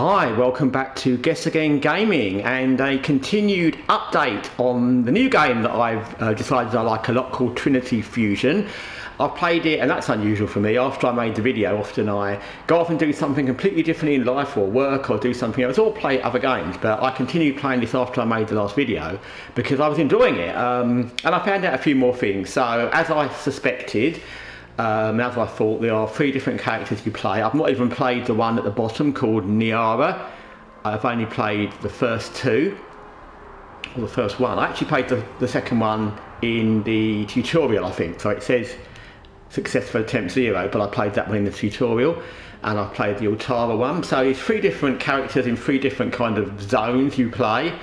Hi, welcome back to Guessagaingaming and a continued update on the new game that I've decided I like a lot called Trinity Fusion. I've played it, and that's unusual for me. After I made the video, often I go off and do something completely different in life or work or do something else or play other games, but I continued playing this after I made the last video because I was enjoying it, and I found out a few more things. So as I suspected, as I thought, there are 3 different characters you play. I've not even played the one at the bottom called Niara. I've only played the first 2, or the first one. I actually played the second one in the tutorial, I think. So it says successful attempt 0, but I played that one in the tutorial, and I played the Altara one. So it's 3 different characters in 3 different kind of zones you play,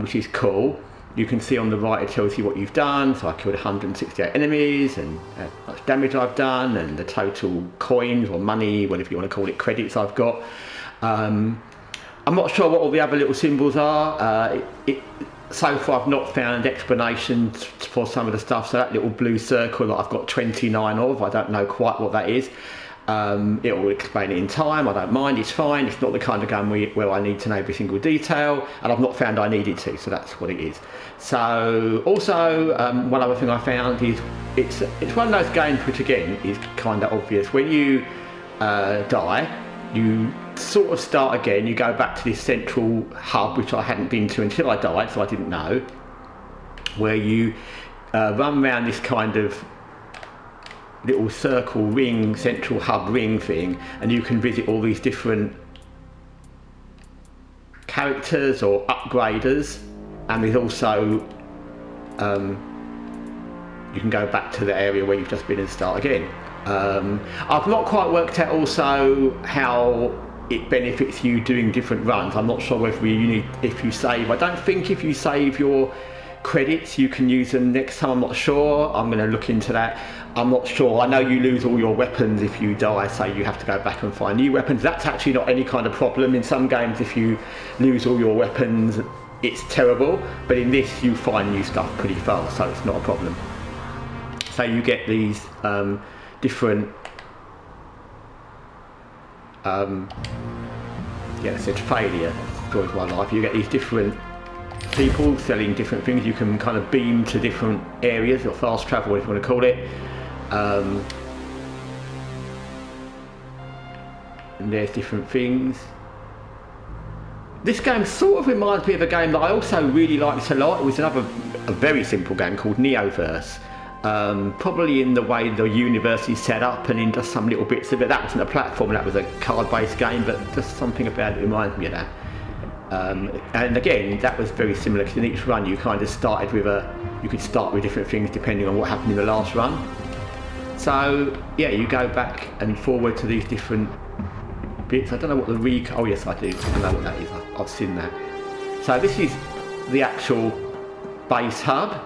which is cool. You can see on the right it tells you what you've done. So I killed 168 enemies and how much damage I've done and the total coins or money, whatever you want to call it, credits I've got. I'm not sure what all the other little symbols are. So far I've not found explanations for some of the stuff. So that little blue circle that I've got 29 of, I don't know quite what that is. It will explain it in time. I don't mind, it's fine. It's not the kind of game where I need to know every single detail, and I've not found I needed to, so that's what it is. So also one other thing I found is it's one of those games which again is kind of obvious. When you die, you sort of start again. You go back to this central hub, which I hadn't been to until I died, so I didn't know, where you run around this kind of little circle ring, central hub ring thing, and you can visit all these different characters or upgraders, and there's also you can go back to the area where you've just been and start again. I've not quite worked out also how it benefits you doing different runs. I'm not sure whether you need, if you save, I don't think if you save your credits you can use them next time. I'm not sure. I'm going to look into that. I'm not sure. I know you lose all your weapons if you die, so you have to go back and find new weapons. That's actually not any kind of problem. In some games, if you lose all your weapons, it's terrible, but in this you find new stuff pretty fast, so it's not a problem. So you get these different it said failure, destroys my life. You get these different people selling different things. You can kind of beam to different areas, or fast travel, if you want to call it. And there's different things. This game sort of reminds me of a game that I also really liked a lot. It was a very simple game called Neoverse. Probably in the way the universe is set up and in just some little bits of it. That wasn't a platform, that was a card-based game, but just something about it reminds me of that. And again, that was very similar, because in each run you kind of started with you could start with different things depending on what happened in the last run. So yeah, you go back and forward to these different bits. I don't know what the oh yes I do, I know what that is, I've seen that. So this is the actual base hub.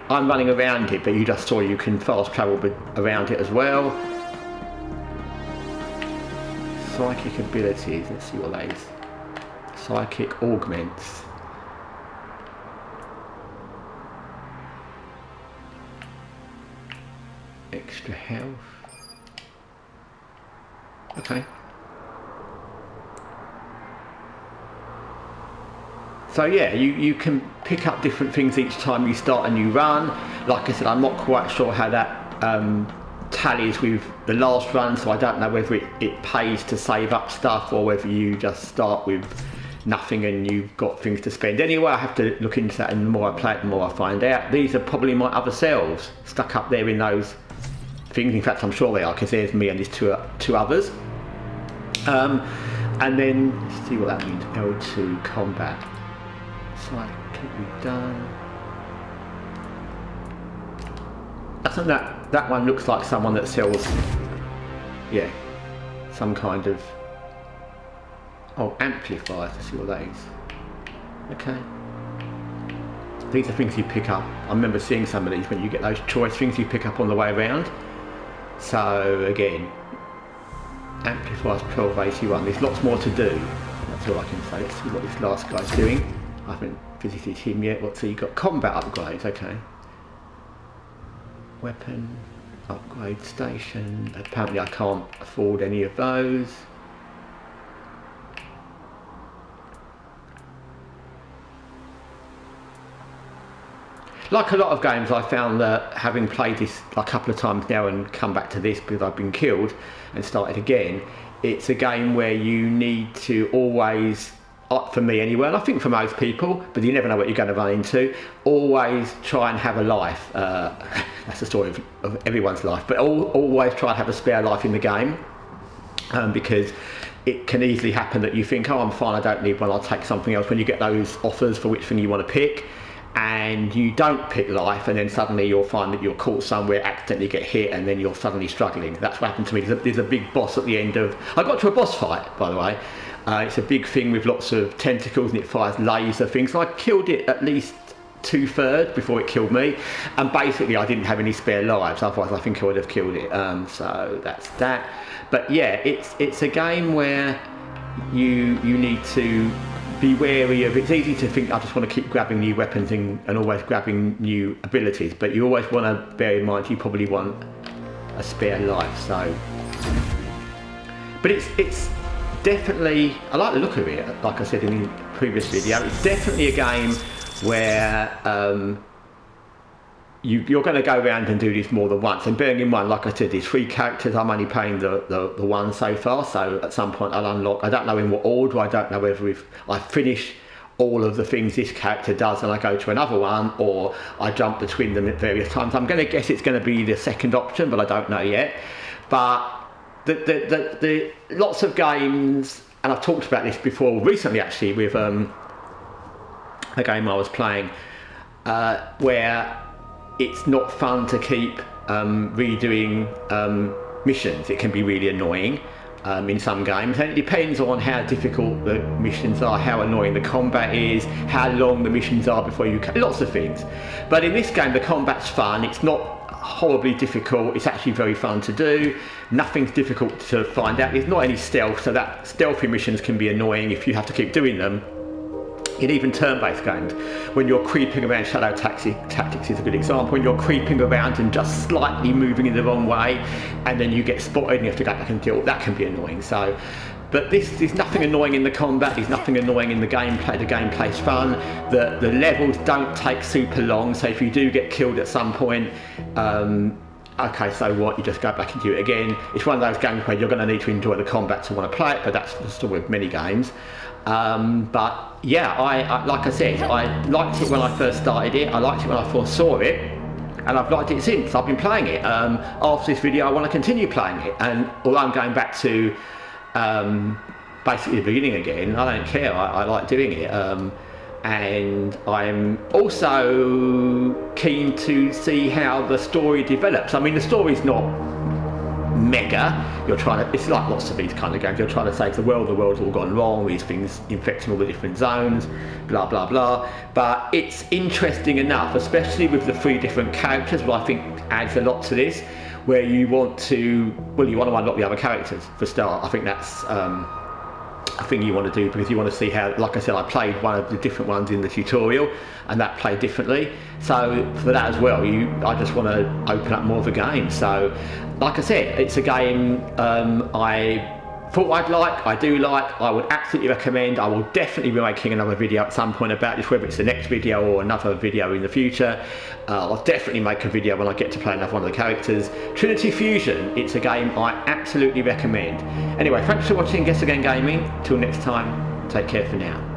I'm running around it, but you just saw you can fast travel around it as well. Psychic abilities, let's see what that is. Psychic augments. Extra health. Okay. So yeah, you can pick up different things each time you start a new run. Like I said, I'm not quite sure how that tallies with the last run, so I don't know whether it pays to save up stuff or whether you just start with nothing and you've got things to spend. Anyway, I have to look into that, and the more I play it, the more I find out. These are probably my other selves stuck up there in those things. In fact, I'm sure they are, because there's me and there's two others. And then, let's see what that means. L2 combat. Psychic we've done. I think that one looks like someone that sells, yeah, some kind of, amplifiers. Let's see what that is. Okay. These are things you pick up. I remember seeing some of these when you get those choice things you pick up on the way around. So again, amplifiers 1281. There's lots more to do. That's all I can say. Let's see what this last guy's doing. I haven't visited him yet. What's he got? Combat upgrades. Okay. Weapon upgrade station. Apparently I can't afford any of those. like a lot of games, I found that having played this a couple of times now and come back to this because I've been killed and started again, it's a game where you need to always, for me anyway, and I think for most people, but you never know what you're going to run into, always try and have a life. That's the story of everyone's life, but always try and have a spare life in the game, because it can easily happen that you think, oh, I'm fine, I don't need one, I'll take something else, when you get those offers for which thing you want to pick, and you don't pick life, and then suddenly you'll find that you're caught somewhere, accidentally get hit, and then you're suddenly struggling. That's what happened to me. There's a big boss at the end of... I got to a boss fight, by the way. It's a big thing with lots of tentacles, and it fires laser things. So I killed it at least 2/3 before it killed me, and basically I didn't have any spare lives, otherwise I think I would have killed it. So that's that. But yeah, it's a game where you need to be wary of. It's easy to think I just want to keep grabbing new weapons and always grabbing new abilities, but you always want to bear in mind you probably want a spare life. So, but it's definitely, I like the look of it, like I said in the previous video. It's definitely a game where you're going to go around and do this more than once, and bearing in mind, like I said, there's 3 characters. I'm only playing the one so far, so at some point I'll unlock, I don't know in what order, I don't know whether if I finish all of the things this character does and I go to another one, or I jump between them at various times. I'm going to guess it's going to be the second option, but I don't know yet. But the lots of games, and I've talked about this before recently actually with a game I was playing, where it's not fun to keep redoing missions. It can be really annoying in some games, and it depends on how difficult the missions are, how annoying the combat is, how long the missions are before you lots of things. But in this game the combat's fun, it's not horribly difficult, it's actually very fun to do. Nothing's difficult to find out, there's not any stealth, so that stealthy missions can be annoying if you have to keep doing them. In even turn-based games, when you're creeping around, Shadow Tactics is a good example, when you're creeping around and just slightly moving in the wrong way, and then you get spotted and you have to go back and deal, that can be annoying. So, but there's nothing annoying in the combat, there's nothing annoying in the gameplay. The gameplay's fun, the levels don't take super long, so if you do get killed at some point, okay, so what, you just go back and do it again. It's one of those games where you're going to need to enjoy the combat to want to play it, but that's the story of many games. But yeah, I like I said, I liked it when I first started it, I liked it when I first saw it, and I've liked it since. I've been playing it. After this video I want to continue playing it, and although I'm going back to basically the beginning again, I don't care, I like doing it. And I'm also keen to see how the story develops. I mean, the story's not mega. You're trying to, it's like lots of these kind of games, you're trying to save the world's all gone wrong, these things infecting all the different zones, blah blah blah, but it's interesting enough, especially with the 3 different characters, what I think adds a lot to this, where you want to, well, you want to unlock the other characters for start. I think that's a thing you want to do, because you want to see how, like I said, I played one of the different ones in the tutorial and that played differently, so for that as well, I just want to open up more of the game. So like I said, it's a game I thought I'd like, I do like, I would absolutely recommend. I will definitely be making another video at some point about this, whether it's the next video or another video in the future. I'll definitely make a video when I get to play another one of the characters. Trinity Fusion, it's a game I absolutely recommend. Anyway, thanks for watching Guessagaingaming. Till next time, take care for now.